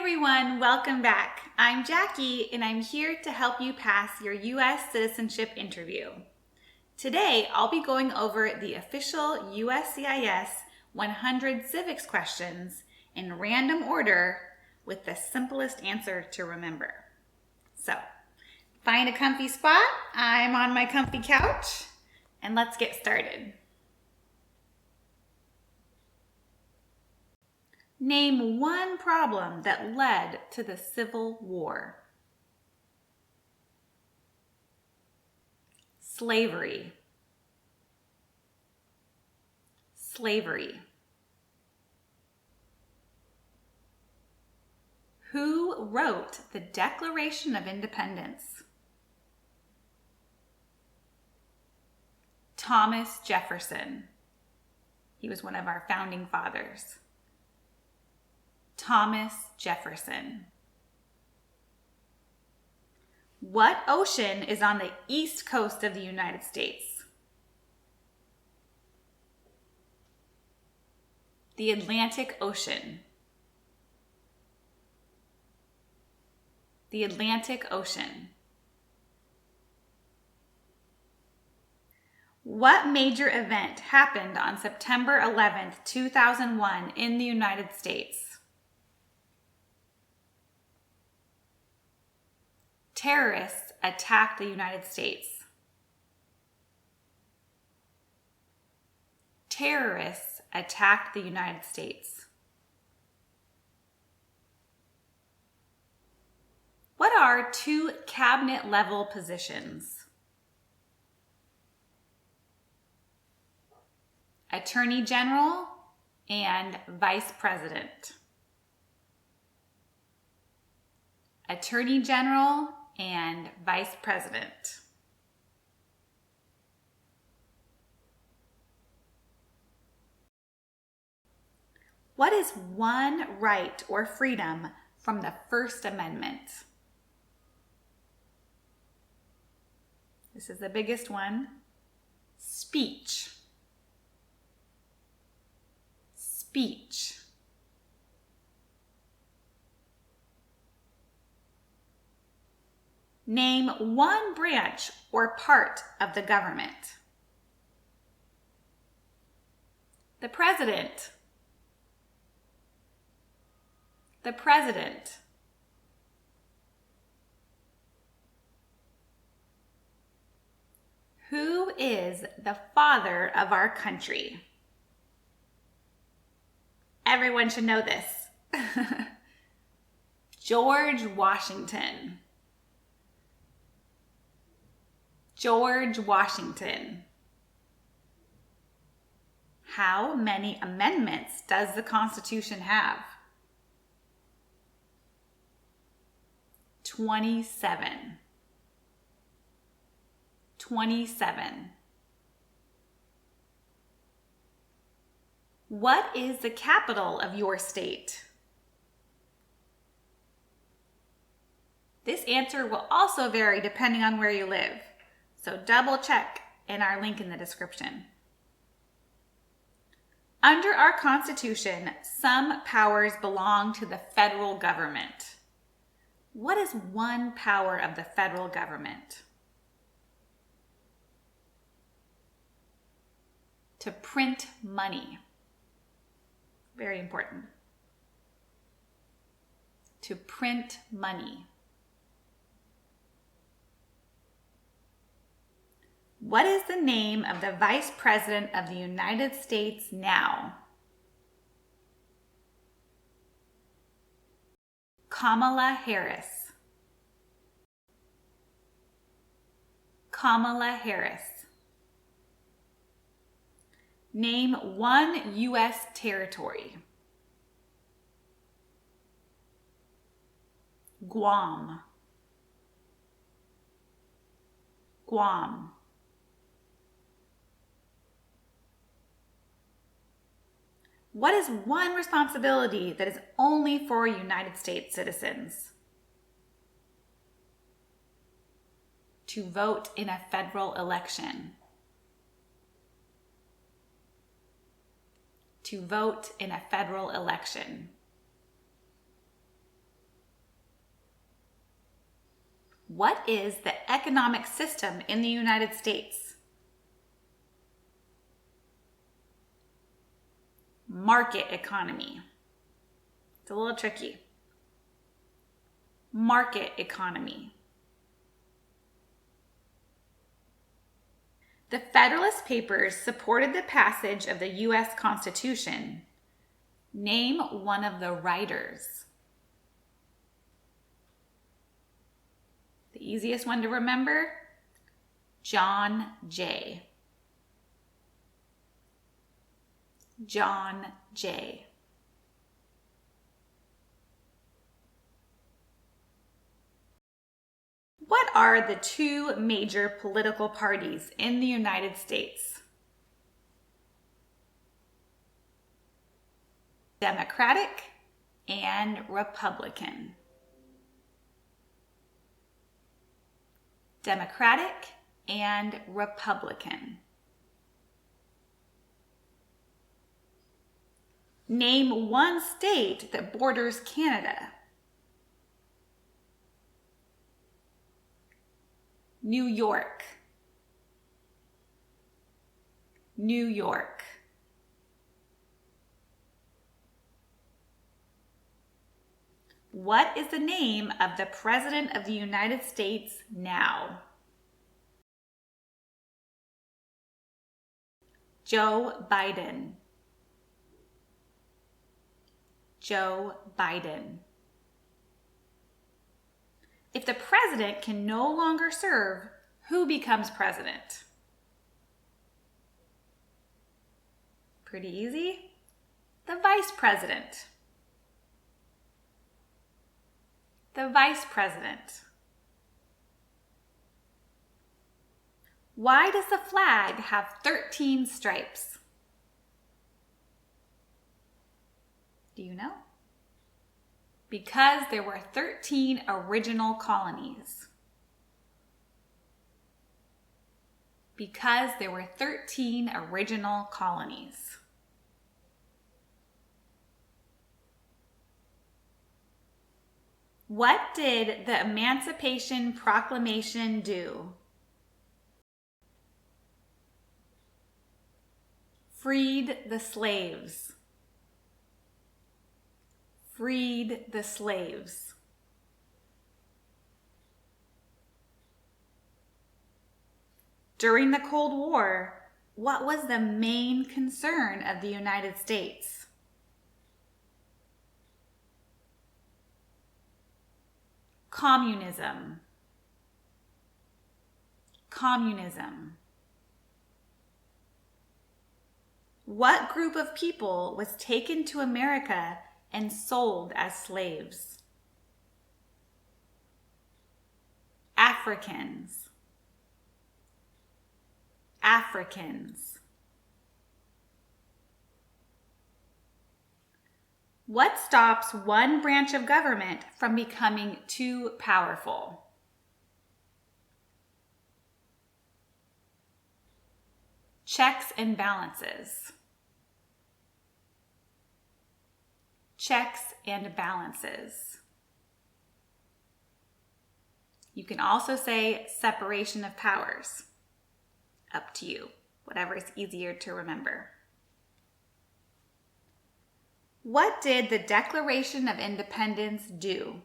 everyone, welcome back. I'm Jackie and I'm here to help you pass your U.S. citizenship interview. Today, I'll be going over the official USCIS 100 civics questions in random order with the simplest answer to remember. So, find a comfy spot. I'm on my comfy couch and let's get started. Name one problem that led to the Civil War. Slavery. Slavery. Who wrote the Declaration of Independence? Thomas Jefferson. He was one of our founding fathers. Thomas Jefferson. What ocean is on the east coast of the United States? The Atlantic Ocean. The Atlantic Ocean. What major event happened on September 11th, 2001 in the United States? Terrorists attacked the United States. Terrorists attacked the United States. What are two cabinet-level positions? Attorney General and Vice President. Attorney General and Vice President. What is one right or freedom from the First Amendment? This is the biggest one. Speech. Speech. Name one branch or part of the government. The President. The President. Who is the father of our country? Everyone should know this. George Washington. George Washington. How many amendments does the Constitution have? 27. 27. What is the capital of your state? This answer will also vary depending on where you live. So double check in our link in the description. Under our Constitution, some powers belong to the federal government. What is one power of the federal government? To print money. Very important. To print money. What is the name of the Vice President of the United States now? Kamala Harris. Kamala Harris. Name one U.S. territory. Guam. Guam. What is one responsibility that is only for United States citizens? To vote in a federal election. To vote in a federal election. What is the economic system in the United States? Market economy. It's a little tricky. Market economy. The Federalist Papers supported the passage of the U.S. Constitution. Name one of the writers. The easiest one to remember, John Jay. John Jay. What are the two major political parties in the United States? Democratic and Republican. Democratic and Republican. Name one state that borders Canada. New York. New York. What is the name of the President of the United States now? Joe Biden. Joe Biden. If the president can no longer serve, who becomes president? Pretty easy. The vice president. The vice president. Why does the flag have 13 stripes? Do you know? Because there were 13 original colonies. Because there were 13 original colonies. What did the Emancipation Proclamation do? Freed the slaves. Freed the slaves. During the Cold War, what was the main concern of the United States? Communism. Communism. What group of people was taken to America and sold as slaves? Africans. Africans. What stops one branch of government from becoming too powerful? Checks and balances. Checks and balances. You can also say separation of powers. Up to you, whatever is easier to remember. What did the Declaration of Independence do?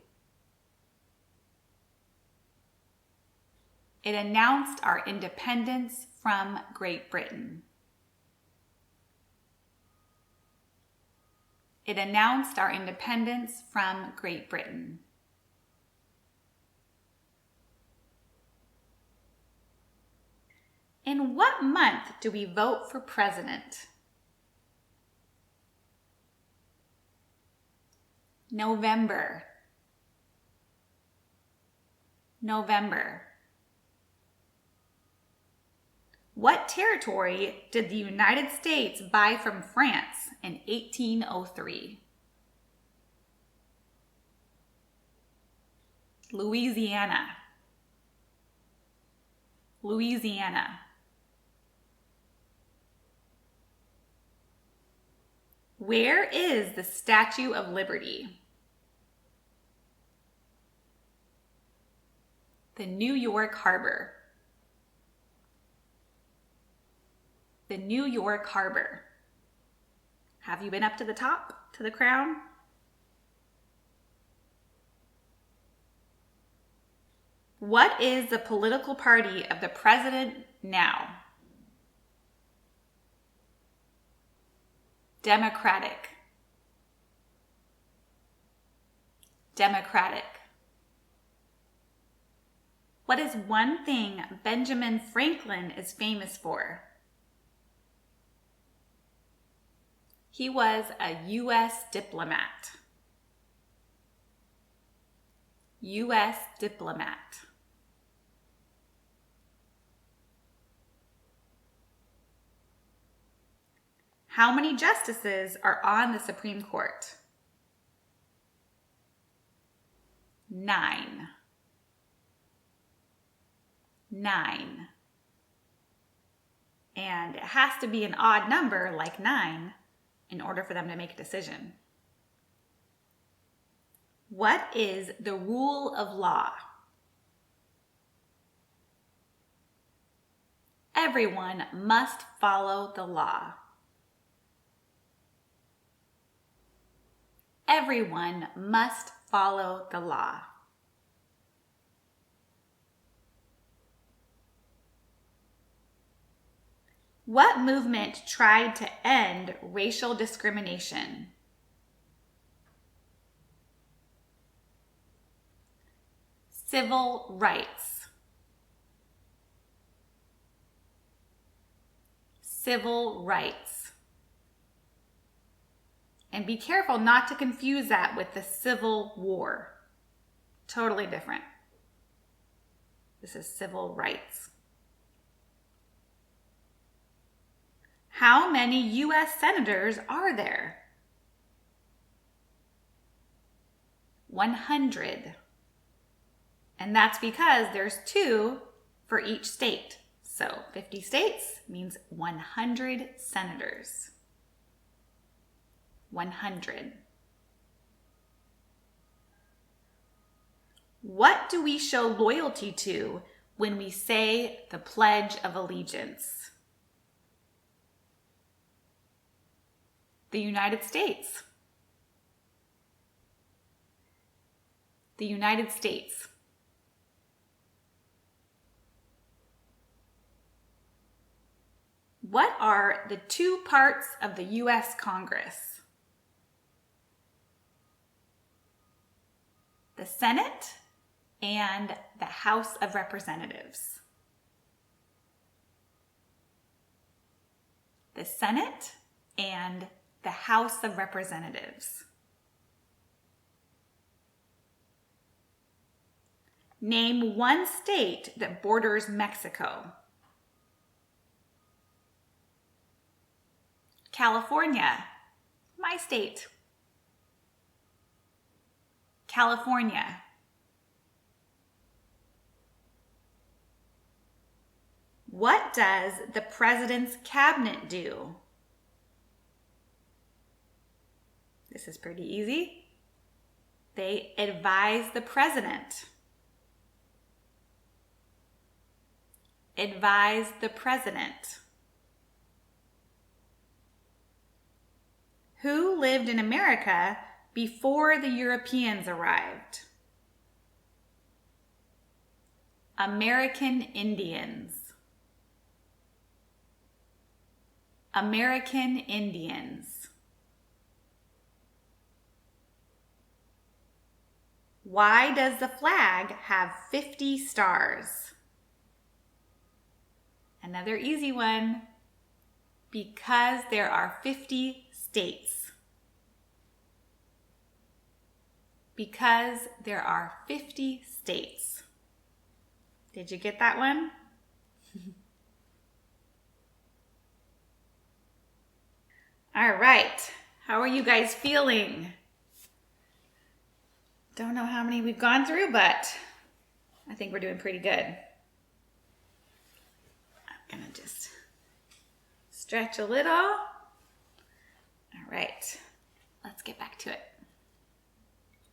It announced our independence from Great Britain. It announced our independence from Great Britain. In what month do we vote for president? November. November. What territory did the United States buy from France in 1803? Louisiana. Louisiana. Where is the Statue of Liberty? The New York Harbor. The New York Harbor. Have you been up to the top, to the crown? What is the political party of the president now? Democratic. Democratic. What is one thing Benjamin Franklin is famous for? He was a U.S. diplomat. U.S. diplomat. How many justices are on the Supreme Court? 9. 9. And it has to be an odd number like 9 in order for them to make a decision. What is the rule of law? Everyone must follow the law. Everyone must follow the law. What movement tried to end racial discrimination? Civil rights. Civil rights. And be careful not to confuse that with the Civil War. Totally different. This is civil rights. How many U.S. senators are there? 100. And that's because there's 2 for each state. So 50 states means 100 senators. 100. What do we show loyalty to when we say the Pledge of Allegiance? The United States. The United States. What are the 2 parts of the U.S. Congress? The Senate and the House of Representatives. The Senate and the House of Representatives. Name one state that borders Mexico. California, my state. California. What does the president's cabinet do? This is pretty easy. They advise the president. Advise the president. Who lived in America before the Europeans arrived? American Indians. American Indians. Why does the flag have 50 stars? Another easy one. Because there are 50 states. Because there are 50 states. Did you get that one? All right. How are you guys feeling? Don't know how many we've gone through, but I think we're doing pretty good. I'm going to just stretch a little. All right. Let's get back to it.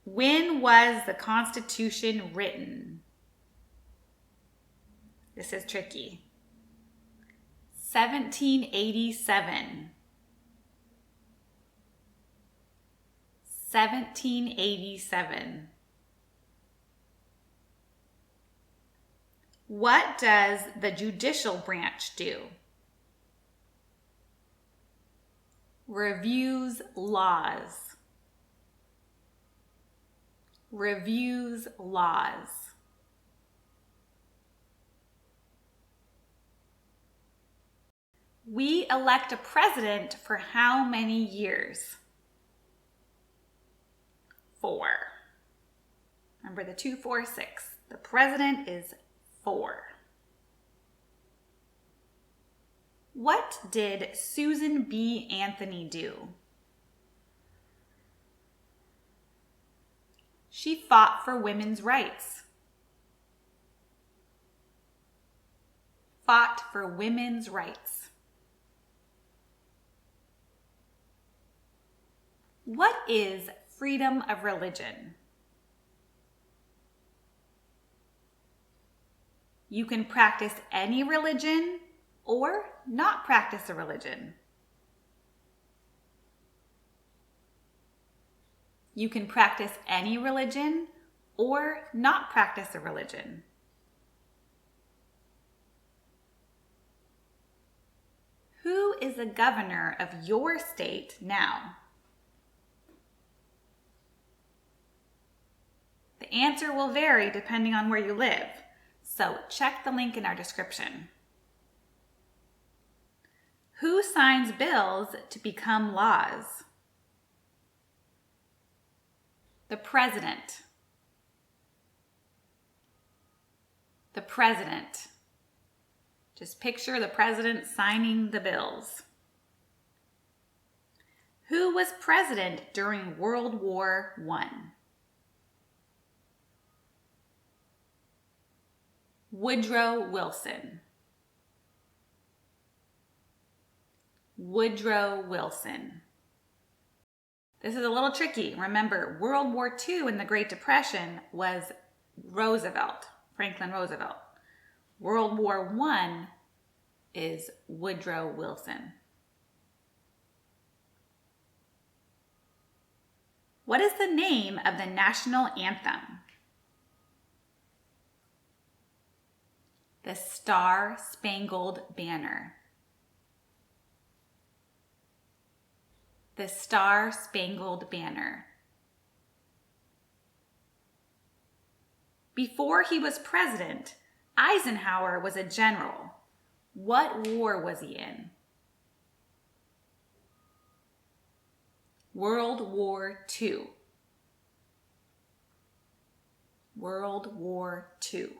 When was the Constitution written? This is tricky. 1787. 1787. What does the judicial branch do? Reviews laws. Reviews laws. We elect a president for how many years? 4. Remember the 2, 4, 6. The president is 4. What did Susan B. Anthony do? She fought for women's rights. Fought for women's rights. What is freedom of religion? You can practice any religion or not practice a religion. You can practice any religion or not practice a religion. Who is the governor of your state now? The answer will vary depending on where you live, so check the link in our description. Who signs bills to become laws? The president. The president. Just picture the president signing the bills. Who was president during World War I? Woodrow Wilson. Woodrow Wilson. This is a little tricky. Remember, World War II and the Great Depression was Roosevelt, Franklin Roosevelt. World War I is Woodrow Wilson. What is the name of the national anthem? The Star-Spangled Banner. The Star-Spangled Banner. Before he was president, Eisenhower was a general. What war was he in? World War II. World War II.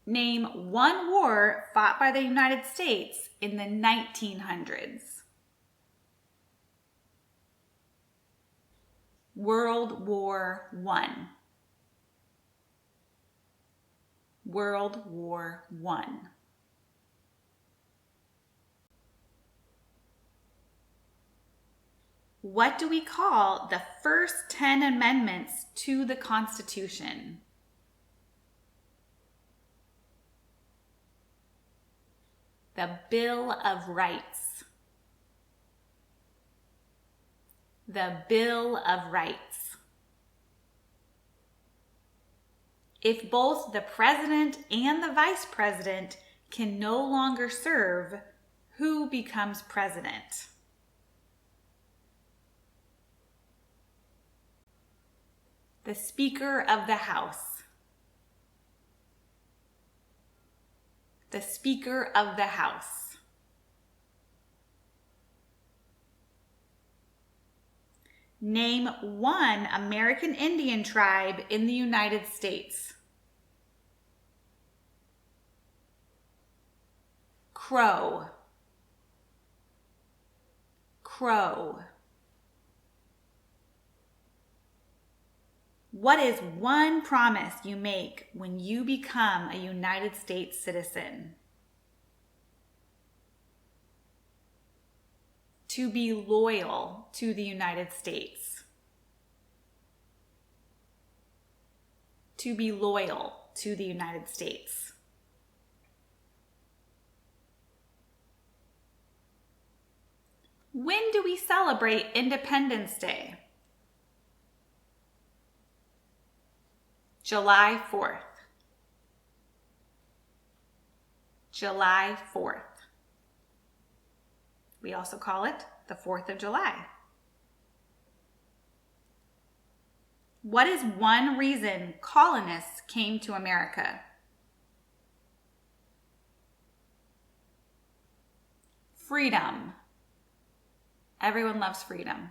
Name one war fought by the United States in the 1900s. World War I. World War I. What do we call the first 10 amendments to the Constitution? The Bill of Rights. The Bill of Rights. If both the president and the vice president can no longer serve, who becomes president? The Speaker of the House. The Speaker of the House. Name one American Indian tribe in the United States. Crow. Crow. What is one promise you make when you become a United States citizen? To be loyal to the United States. to be loyal to the United States? When do we celebrate Independence Day? July 4th. July 4th. We also call it the 4th of July. What is one reason colonists came to America? Freedom. Everyone loves freedom.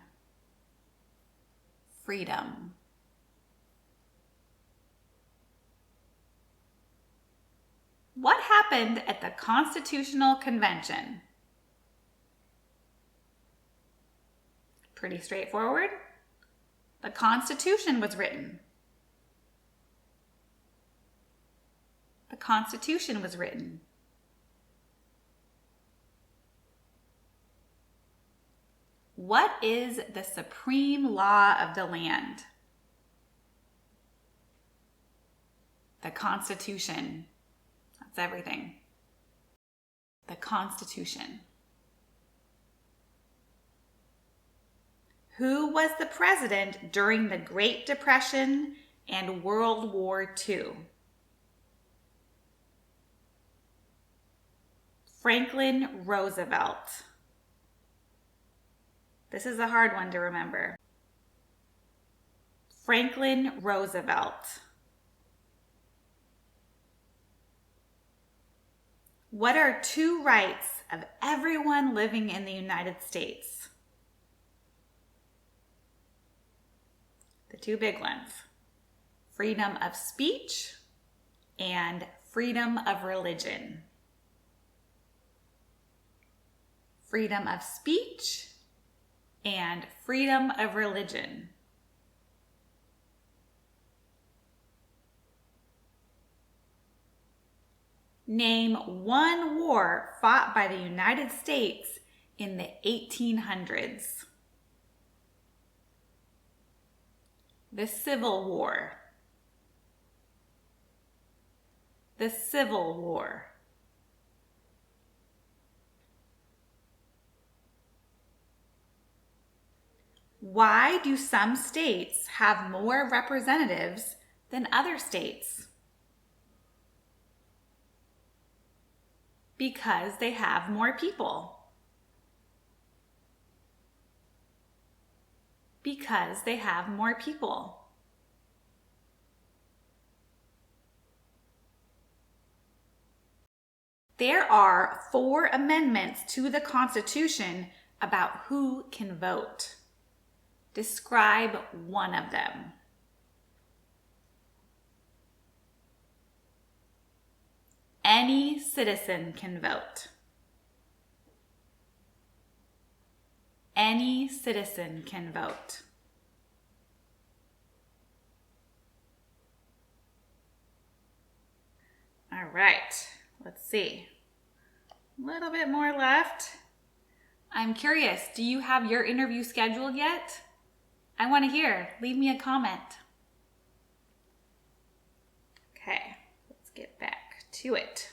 Freedom. What happened at the Constitutional Convention? Pretty straightforward. The Constitution was written. The Constitution was written. What is the supreme law of the land? The Constitution. That's everything. The Constitution. Who was the president during the Great Depression and World War II? Franklin Roosevelt. This is a hard one to remember. Franklin Roosevelt. What are two rights of everyone living in the United States? The two big ones. Freedom of speech and freedom of religion. Freedom of speech and freedom of religion. Name one war fought by the United States in the 1800s. The Civil War. The Civil War. Why do some states have more representatives than other states? Because they have more people. Because they have more people. There are 4 amendments to the Constitution about who can vote. Describe one of them. Any citizen can vote. Any citizen can vote. All right, let's see. A little bit more left. I'm curious, do you have your interview scheduled yet? I want to hear. Leave me a comment. Okay, let's get back to it.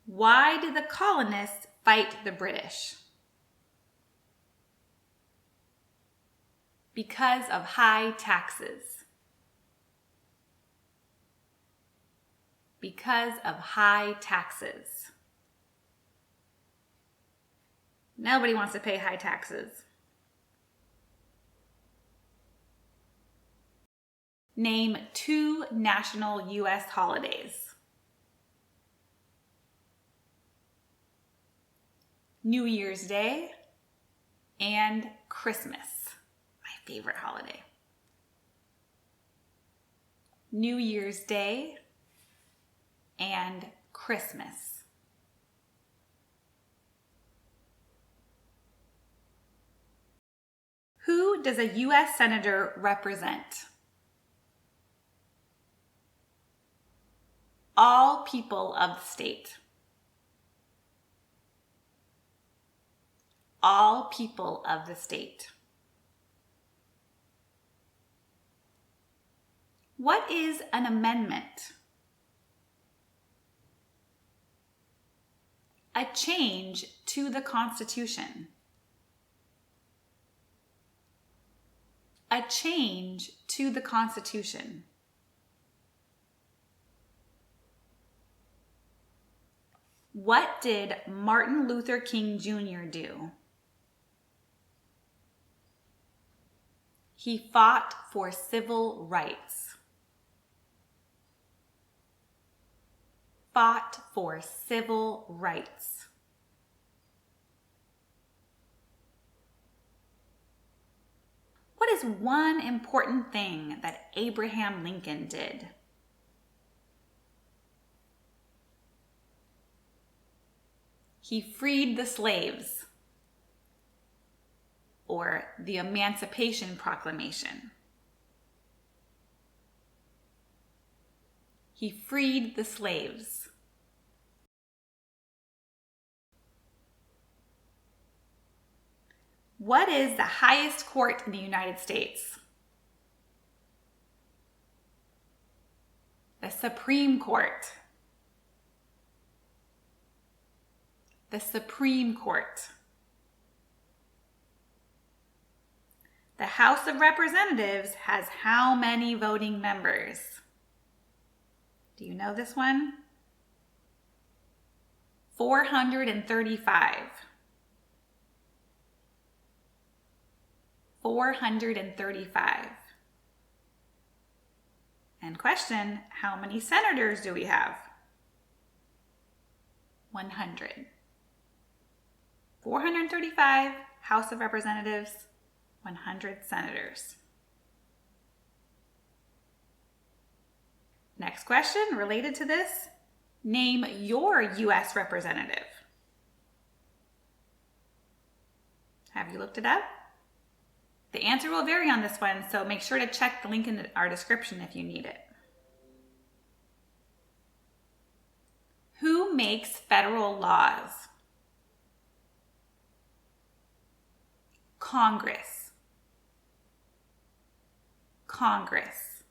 Why did the colonists fight the British? Because of high taxes. Because of high taxes. Nobody wants to pay high taxes. Name 2 national U.S. holidays. New Year's Day and Christmas, my favorite holiday. New Year's Day and Christmas. Who does a U.S. Senator represent? All people of the state. All people of the state. What is an amendment? A change to the Constitution. A change to the Constitution. What did Martin Luther King Jr. do? He fought for civil rights. Fought for civil rights. What is one important thing that Abraham Lincoln did? He freed the slaves, or the Emancipation Proclamation. He freed the slaves. What is the highest court in the United States? The Supreme Court. The Supreme Court. The House of Representatives has how many voting members? Do you know this one? 435. 435. And question, how many senators do we have? 100. 435 House of Representatives, 100 senators. Next question related to this. Name your U.S. representative. Have you looked it up? The answer will vary on this one, so make sure to check the link in our description if you need it. Who makes federal laws? Congress. Congress.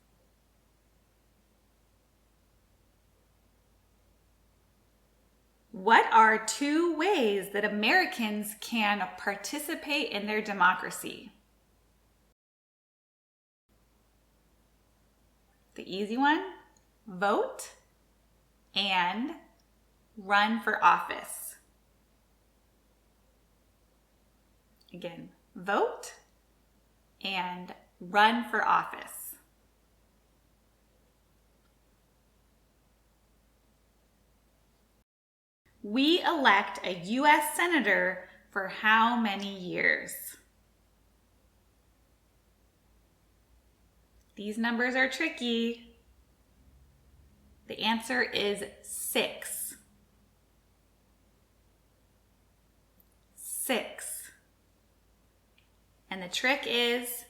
What are two ways that Americans can participate in their democracy? The easy one, vote and run for office. Again, vote and run for office. We elect a U.S. Senator for how many years? These numbers are tricky. The answer is 6. 6. And the trick is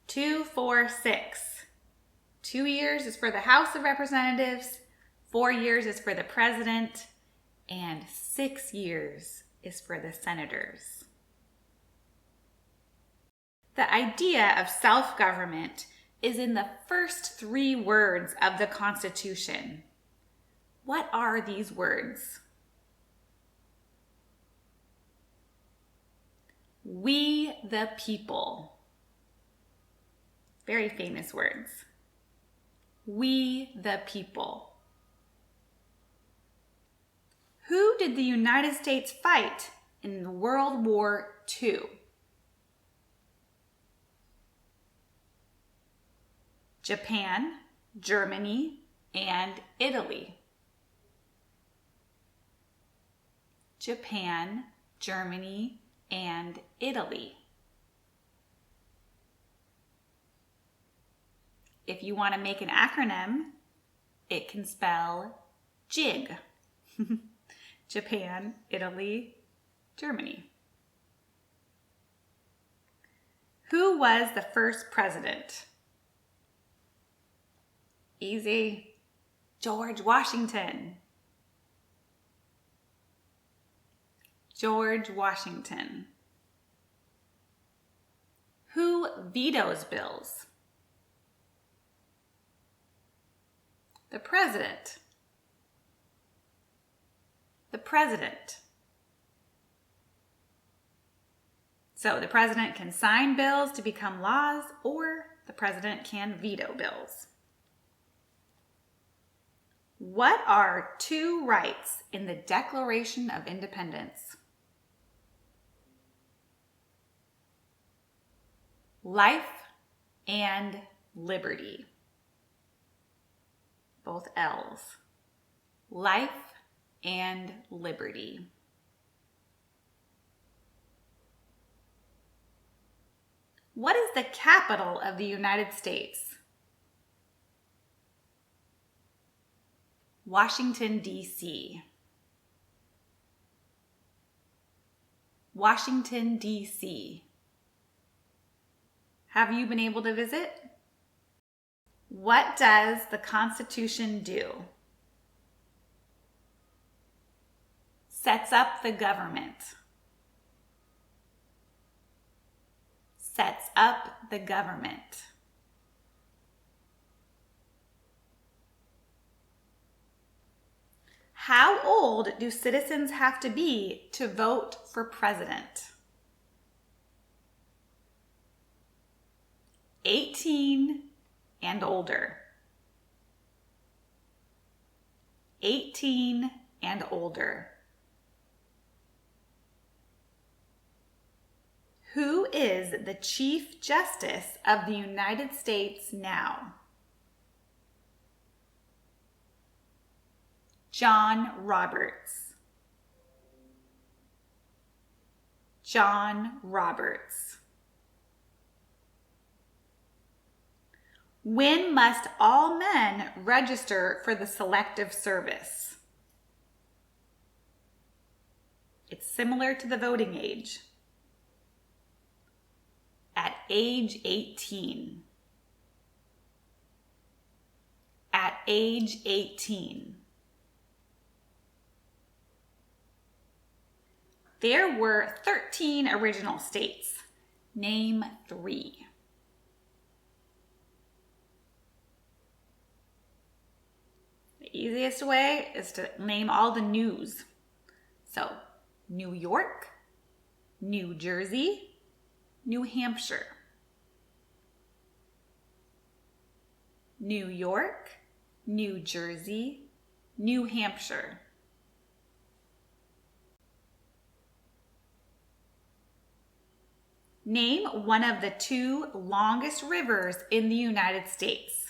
2, 4, 6. 2 years is for the House of Representatives, 4 years is for the President, and 6 years is for the Senators. The idea of self-government is in the first 3 words of the Constitution. What are these words? We the people. Very famous words. We the people. Who did the United States fight in World War II? Japan, Germany, and Italy. Japan, Germany, and Italy. If you want to make an acronym, it can spell JIG. Japan, Italy, Germany. Who was the first president? Easy. George Washington. George Washington. Who vetoes bills? The president. The president. So the president can sign bills to become laws, or the president can veto bills. What are two rights in the Declaration of Independence? Life and liberty. Both L's. Life and liberty. What is the capital of the United States? Washington, D.C. Washington, D.C. Have you been able to visit? What does the Constitution do? Sets up the government. Sets up the government. How old do citizens have to be to vote for president? 18 and older. 18 and older. Who is the Chief Justice of the United States now? John Roberts. John Roberts. When must all men register for the Selective Service? It's similar to the voting age. At age 18. At age 18. There were 13 original states. Name 3. The easiest way is to name all the news. So, New York, New Jersey, New Hampshire. New York, New Jersey, New Hampshire. Name one of the 2 longest rivers in the United States.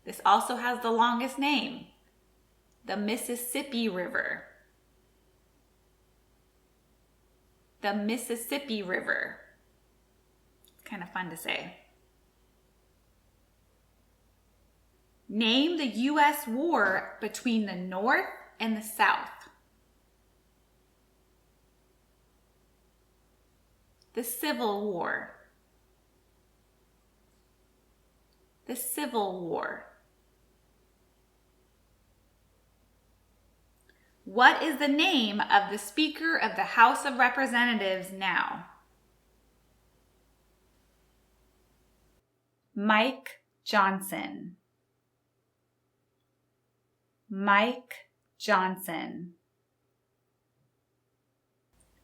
This also has the longest name, the Mississippi River. The Mississippi River. It's kind of fun to say. Name the U.S. war between the North and the South. The Civil War. The Civil War. What is the name of the Speaker of the House of Representatives now? Mike Johnson. Mike Johnson.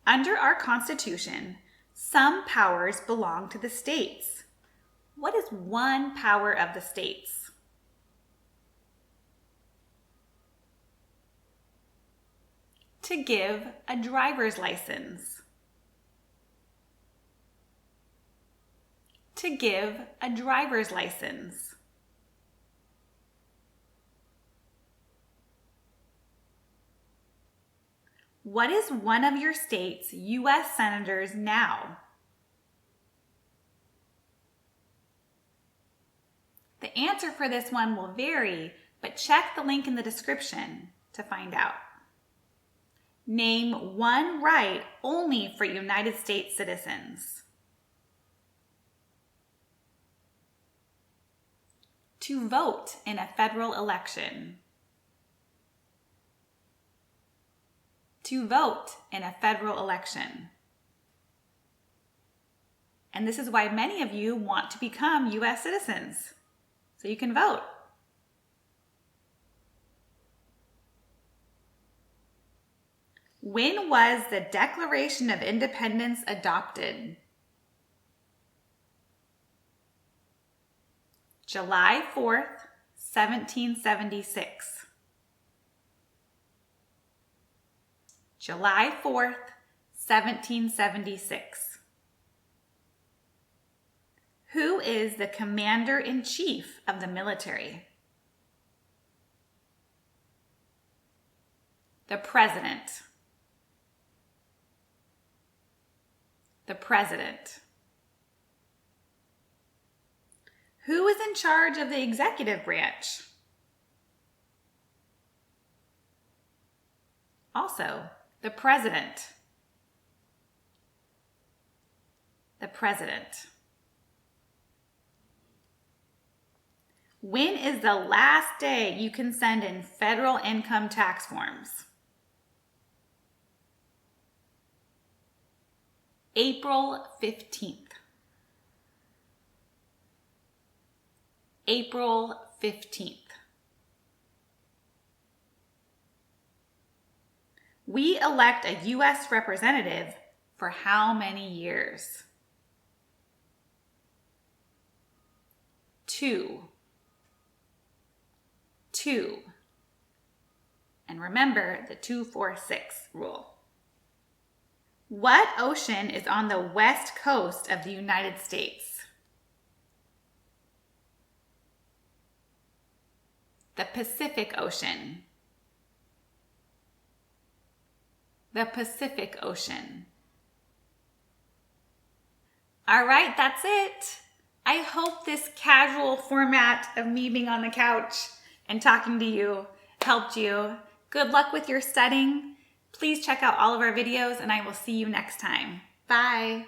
Under our Constitution, some powers belong to the states. What is one power of the states? To give a driver's license. To give a driver's license. What is one of your state's U.S. senators now? The answer for this one will vary, but check the link in the description to find out. Name one right only for United States citizens. To vote in a federal election. To vote in a federal election. And this is why many of you want to become U.S. citizens, so you can vote. When was the Declaration of Independence adopted? July 4th, 1776. July 4th, 1776. Who is the Commander-in-Chief of the military? The President. The President. Who is in charge of the executive branch? Also, the President. The President. When is the last day you can send in federal income tax forms? April 15th. April 15th. We elect a U.S. representative for how many years? 2. 2. And remember the 2-4-6 rule. What ocean is on the west coast of the United States? The Pacific Ocean. The Pacific Ocean. All right, that's it. I hope this casual format of me being on the couch and talking to you helped you. Good luck with your studying. Please check out all of our videos, and I will see you next time. Bye.